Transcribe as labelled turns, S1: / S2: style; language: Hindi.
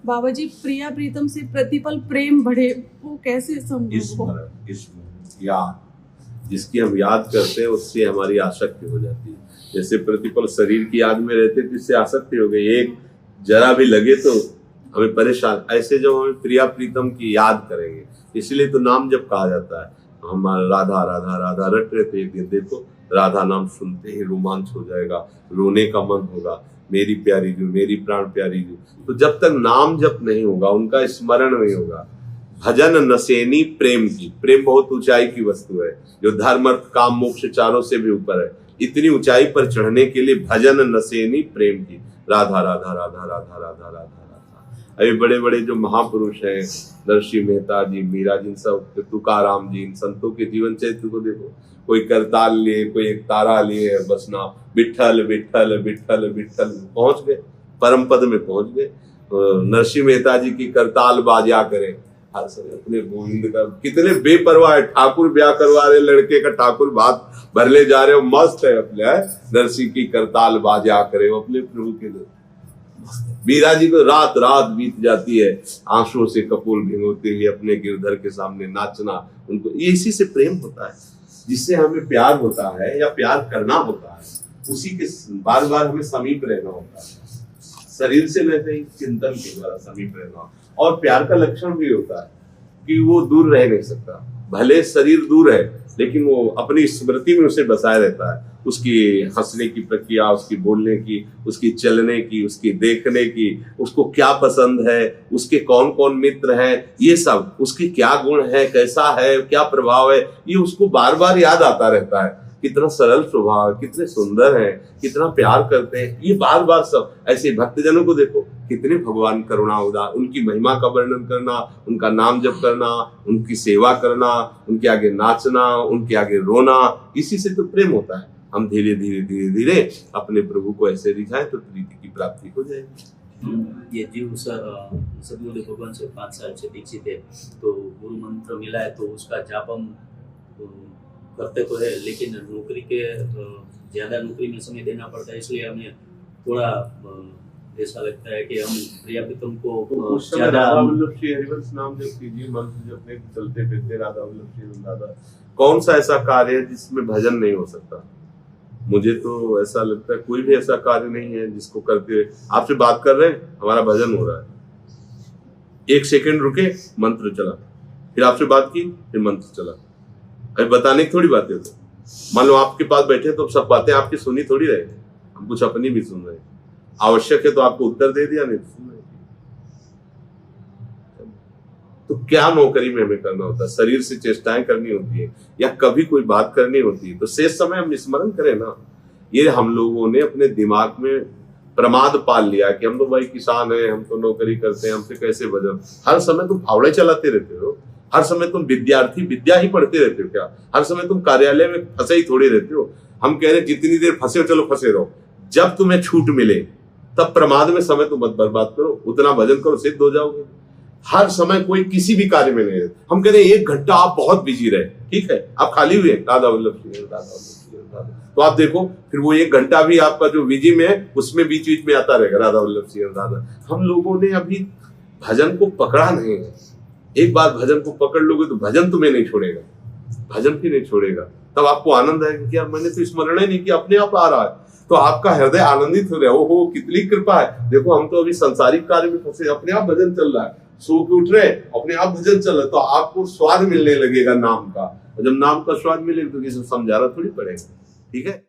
S1: बाबा जी प्रिया प्रीतम से प्रतिपल प्रेम बढ़े, वो कैसे संभव हो?
S2: याद, जिसकी हम याद करते हैं उससे हमारी आसक्ति हो जाती है। जैसे प्रतिपल शरीर की याद में रहते तो इससे आसक्ति हो गई, एक जरा भी लगे तो हमें परेशान। ऐसे जब हमें प्रिया प्रीतम की याद करेंगे, इसलिए तो नाम जब कहा जाता है, हम राधा राधा राधा रट रहे थे, एक दिन देखो राधा नाम सुनते ही रोमांच हो जाएगा, रोने का मन होगा, मेरी प्यारी जो, मेरी प्राण प्यारी जो। तो जब तक नाम जप नहीं होगा, उनका स्मरण नहीं होगा, भजन नसेनी प्रेम की, प्रेम बहुत ऊंचाई की वस्तु है जो धर्म अर्थ काम मोक्ष चारों से भी ऊपर है। इतनी ऊंचाई पर चढ़ने के लिए भजन नसेनी प्रेम की, राधा राधा राधा राधा राधा राधा राधा। अभी बड़े बड़े जो महापुरुष हैं, नरसिंह मेहता जी, मीरा जी, सब तुकाराम जी, इन संतों के जीवन चरित्र को देखो, कोई करताल लिए, कोई एक तारा लिए, बस ना विठल विठल विठल विठल, पहुंच गए, परम पद में पहुंच गए। नरसिंह मेहता जी की करताल बाजा करें हर समय अपने गोविंद का, कितने बेपरवाह है, ठाकुर ब्याह करवा रहे लड़के का, ठाकुर बात भर ले जा रहे हो, मस्त है अपने। नरसिंह की करताल बाजा करे अपने प्रभु के लिए। मीरा जी को रात रात बीत जाती है आंसुओं से कपूर भिगोते हुए अपने गिरधर के सामने नाचना। उनको ये इसी से प्रेम होता है, जिससे हमें प्यार होता है या प्यार करना होता है, उसी के बार बार हमें समीप रहना होता है। शरीर से रहते ही चिंतन के द्वारा समीप रहना। और प्यार का लक्षण भी होता है कि वो दूर रह नहीं सकता, भले शरीर दूर है लेकिन वो अपनी स्मृति में उसे बसाए रहता है। उसकी हंसने की प्रक्रिया, उसकी बोलने की, उसकी चलने की, उसकी देखने की, उसको क्या पसंद है, उसके कौन कौन मित्र हैं, ये सब, उसकी क्या गुण है, कैसा है, क्या प्रभाव है, ये उसको बार बार याद आता रहता है। कितना सरल स्वभाव, कितने सुंदर हैं, कितना प्यार करते हैं, ये बार बार सब। ऐसे भक्तजनों को देखो, कितने भगवान करुणा उदार, उनकी महिमा का वर्णन करना, उनका नाम जप करना, उनकी सेवा करना, उनके आगे नाचना, उनके आगे रोना, इसी से तो प्रेम होता है। हम धीरे धीरे धीरे धीरे अपने प्रभु को ऐसे रिझाएं तो प्रीति की प्राप्ति हो जाएगी।
S3: ये जीव सदगुरु भगवान से 5 साल से दीक्षित है, तो गुरु मंत्र मिला है तो उसका जाप हम करते तो है, लेकिन नौकरी के ज्यादा नौकरी में समय देना पड़ता है, इसलिए हमें थोड़ा ऐसा लगता है कि हम प्रिया प्रीतम को ज्यादा
S2: नाम जप कीजिए, मंत्र जपने चलते फिरते राधा वल्लभ श्री राधा। कौन सा ऐसा कार्य है जिसमें भजन नहीं हो सकता? मुझे तो ऐसा लगता है कोई भी ऐसा कार्य नहीं है जिसको करते हुए, आपसे बात कर रहे हैं हमारा भजन हो रहा है, 1 सेकंड रुके मंत्र चला, फिर आपसे बात की फिर मंत्र चला। अभी बताने की थोड़ी बातें होती, मान लो आपके पास बैठे तो सब बातें आपकी सुनी थोड़ी रहे, हम कुछ अपनी भी सुन रहे हैं। आवश्यक है तो आपको उत्तर दे दिया, नहीं सुन रहे। तो क्या नौकरी में हमें करना होता है? शरीर से चेष्टाएं करनी होती है या कभी कोई बात करनी होती है तो शेष समय हम स्मरण करें ना। ये हम लोगों ने अपने दिमाग में प्रमाद पाल लिया कि हम तो भाई किसान हैं, हम तो नौकरी करते हैं, हमसे कैसे भजन। हर समय तुम फावड़े चलाते रहते हो, हर समय तुम विद्यार्थी विद्या ही पढ़ते रहते हो क्या? हर समय तुम कार्यालय में फंसे ही थोड़ी रहते हो। हम कह रहे जितनी देर फंसे हो चलो फंसे रहो, जब तुम्हें छूट मिले तब प्रमाद में समय तुम मत बर्बाद करो, उतना भजन करो, सिद्ध हो जाओगे। हर समय कोई किसी भी कार्य में नहीं रहता। हम कह रहे 1 घंटा आप बहुत बिजी रहे, ठीक है, आप खाली हुए राधा वल्लभ श्री राधा, तो आप देखो फिर वो 1 घंटा भी आपका जो बिजी में है उसमें बीच बीच में आता रहेगा राधा वल्लभ श्री राधा। हम लोगों ने अभी भजन को पकड़ा नहीं है। एक बार भजन को पकड़ लोगे तो भजन तुम्हें नहीं छोड़ेगा, भजन भी नहीं छोड़ेगा। तब आपको आनंद आएगा कि यार मैंने तो स्मरण ही नहीं किया, अपने आप आ रहा है, तो आपका हृदय आनंदित हो रहा है। ओहो कितनी कृपा है, देखो हम तो अभी संसारिक कार्य में फंसे, अपने आप भजन चल रहा है, सो के उठ रहे अपने आप भजन चल रहा है, तो आपको स्वाद मिलने लगेगा नाम का। जब नाम का स्वाद मिलेगा तो किसी समझाना थोड़ी पड़ेगा, ठीक है।